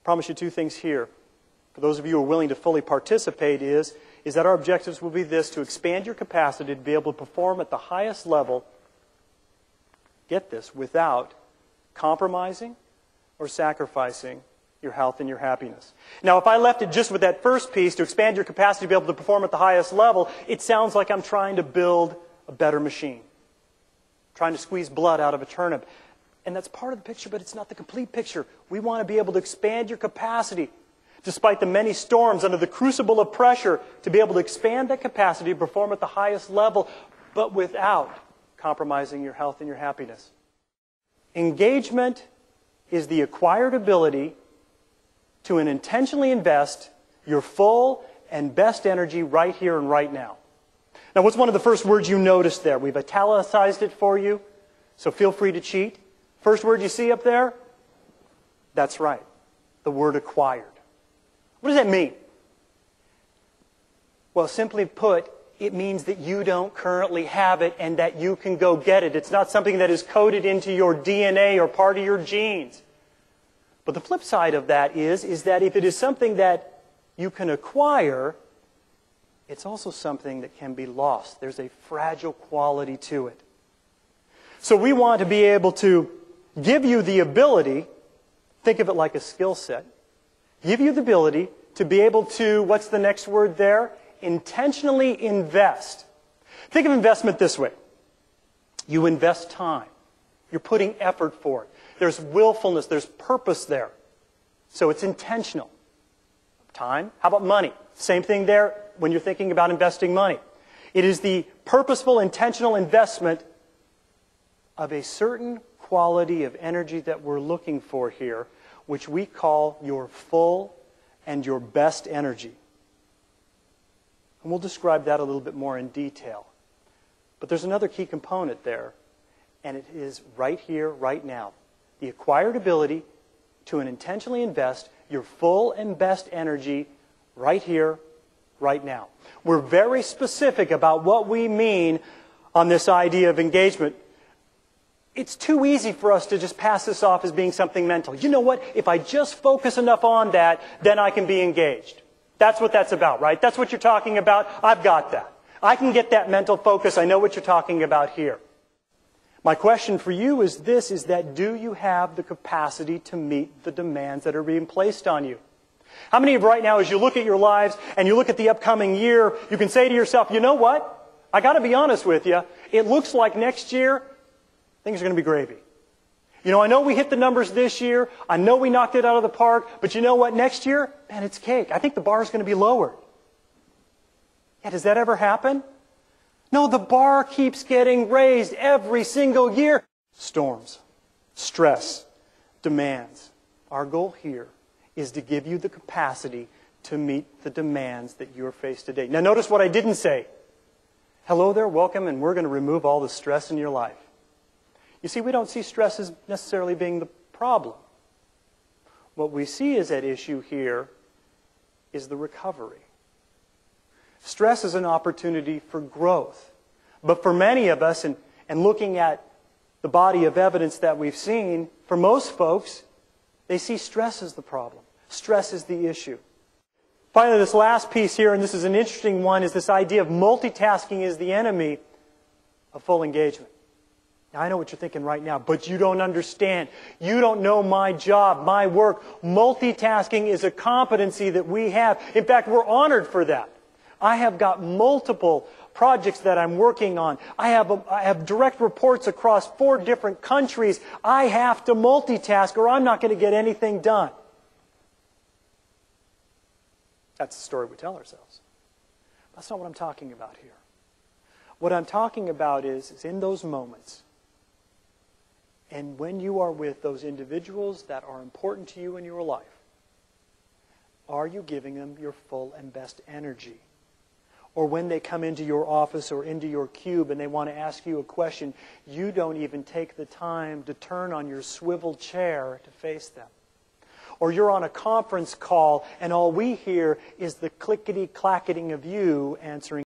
promise you two things here. For those of you who are willing to fully participate is that our objectives will be this: to expand your capacity to be able to perform at the highest level, get this, without compromising or sacrificing your health and your happiness. Now, if I left it just with that first piece, to expand your capacity to be able to perform at the highest level, it sounds like I'm trying to build a better machine, trying to squeeze blood out of a turnip. And that's part of the picture, but it's not the complete picture. We want to be able to expand your capacity, despite the many storms, under the crucible of pressure, to be able to expand that capacity to perform at the highest level, but without compromising your health and your happiness. Engagement is the acquired ability to intentionally invest your full and best energy right here and right now. Now, what's one of the first words you noticed there? We've italicized it for you, so feel free to cheat. First word you see up there? That's right, the word acquired. What does that mean? Well, simply put, it means that you don't currently have it and that you can go get it. It's not something that is coded into your DNA or part of your genes. But the flip side of that is that if it is something that you can acquire, it's also something that can be lost. There's a fragile quality to it. So we want to be able to give you the ability, think of it like a skill set, give you the ability to be able to, what's the next word there? Intentionally invest. Think of investment this way. You invest time. You're putting effort for it. There's willfulness, there's purpose there. So it's intentional. Time. How about money? Same thing there when you're thinking about investing money. It is the purposeful, intentional investment of a certain quality of energy that we're looking for here, which we call your full and your best energy. And we'll describe that a little bit more in detail. But there's another key component there, and it is right here, right now. The acquired ability to intentionally invest your full and best energy right here, right now. We're very specific about what we mean on this idea of engagement. It's too easy for us to just pass this off as being something mental. You know what? If I just focus enough on that, then I can be engaged. That's what that's about, right? That's what you're talking about. I've got that. I can get that mental focus. I know what you're talking about here. My question for you is this, is that do you have the capacity to meet the demands that are being placed on you? How many of you right now, as you look at your lives and you look at the upcoming year, you can say to yourself, you know what? I got to be honest with you. It looks like next year, things are going to be gravy. You know, I know we hit the numbers this year. I know we knocked it out of the park. But you know what? Next year, man, it's cake. I think the bar is going to be lowered. Yeah, does that ever happen? No, the bar keeps getting raised every single year. Storms, stress, demands. Our goal here is to give you the capacity to meet the demands that you are faced today. Now, notice what I didn't say. Hello there, welcome, and we're going to remove all the stress in your life. You see, we don't see stress as necessarily being the problem. What we see as at issue here is the recovery. Stress is an opportunity for growth. But for many of us, and looking at the body of evidence that we've seen, for most folks, they see stress as the problem. Stress is the issue. Finally, this last piece here, and this is an interesting one, is this idea of multitasking is the enemy of full engagement. Now, I know what you're thinking right now, but you don't understand. You don't know my job, my work. Multitasking is a competency that we have. In fact, we're honored for that. I have got multiple projects that I'm working on. I have direct reports across 4 different countries. I have to multitask or I'm not going to get anything done. That's the story we tell ourselves. That's not what I'm talking about here. What I'm talking about is in those moments, and when you are with those individuals that are important to you in your life, are you giving them your full and best energy? Or when they come into your office or into your cube and they want to ask you a question, you don't even take the time to turn on your swivel chair to face them. Or you're on a conference call and all we hear is the clickety-clacketing of you answering